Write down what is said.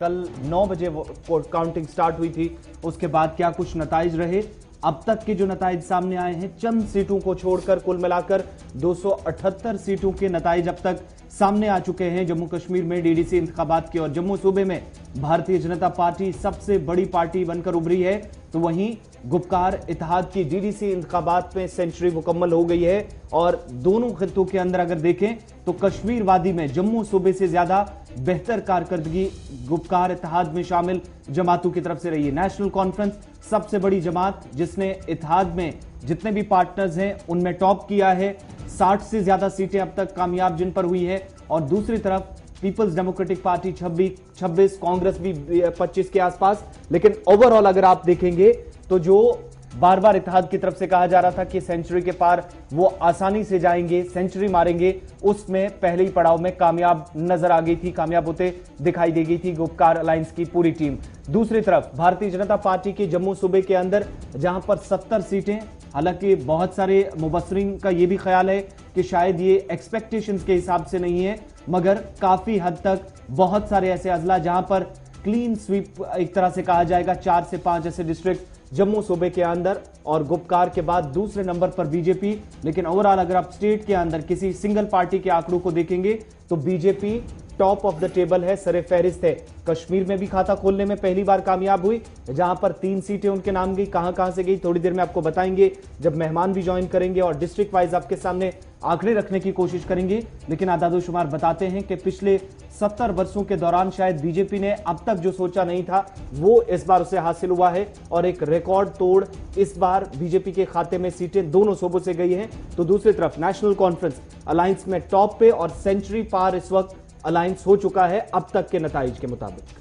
कल 9 बजे counting start हुई थी। उसके बाद क्या कुछ नताइज रहे, अब तक के जो नताइज सामने आए हैं, चंद सीटों को छोड़कर कुल मिलाकर 278 सीटों के नताइज अब तक सामने आ चुके हैं जम्मू कश्मीर में डीडीसी इंतखाबात के। और जम्मू सूबे में भारतीय जनता पार्टी सबसे बड़ी पार्टी बनकर उभरी है, तो वहीं गुपकार इत्तेहाद की डीडीसी इंतखाबात में सेंचुरी मुकम्मल हो गई है। और दोनों खित्तों के अंदर अगर देखें तो कश्मीर वादी में जम्मू सूबे से ज्यादा बेहतर कारकर्दगी गुपकार इत्तेहाद में शामिल जमातों की तरफ से रही है। नेशनल कॉन्फ्रेंस सबसे बड़ी जमात जिसने इत्तेहाद में जितने भी पार्टनर्स हैं उनमें टॉप किया है, 60 से ज्यादा सीटें अब तक कामयाब जिन पर हुई है। और दूसरी तरफ पीपल्स डेमोक्रेटिक पार्टी 26, कांग्रेस भी 25 के आसपास। लेकिन ओवरऑल अगर आप देखेंगे तो जो बार बार इत्तेहाद की तरफ से कहा जा रहा था कि सेंचुरी के पार वो आसानी से जाएंगे, सेंचुरी मारेंगे, उसमें पहले ही पड़ाव में कामयाब नजर आ गई थी, कामयाब होते दिखाई दे गई थी गुपकार अलायंस की पूरी टीम। दूसरी तरफ भारतीय जनता पार्टी के जम्मू सूबे के अंदर जहां पर 70 सीटें, हालांकि बहुत सारे मुबस्सरीन का यह भी ख्याल है कि शायद ये एक्सपेक्टेशंस के हिसाब से नहीं है, मगर काफी हद तक बहुत सारे ऐसे अजला जहां पर क्लीन स्वीप एक तरह से कहा जाएगा, 4 से 5 ऐसे डिस्ट्रिक्ट जम्मू सूबे के अंदर। और गुपकार के बाद दूसरे नंबर पर बीजेपी। लेकिन ओवरऑल अगर आप स्टेट के अंदर किसी सिंगल पार्टी के आंकड़ों को देखेंगे तो BJP top of the table है, सरे फहरिस्त है। कश्मीर में भी खाता खोलने में पहली बार कामयाब हुई, जहां पर 3 सीटें उनके नाम गई। कहां से गई थोड़ी देर में आपको बताएंगे जब मेहमान भी ज्वाइन करेंगे और डिस्ट्रिक्ट वाइज आपके सामने आंकड़े रखने की कोशिश करेंगे। लेकिन आदादोशुमार बताते हैं कि पिछले 70 वर्षों के दौरान शायद बीजेपी ने अब तक जो सोचा नहीं था वो इस बार उसे हासिल हुआ है। और एक रिकॉर्ड तोड़ इस बार बीजेपी के खाते में सीटें दोनों सूबों से गई हैं। तो दूसरी तरफ नेशनल कॉन्फ्रेंस अलायंस में टॉप पे और सेंचुरी पार इस वक्त अलायंस हो चुका है अब तक के नताइज के मुताबिक।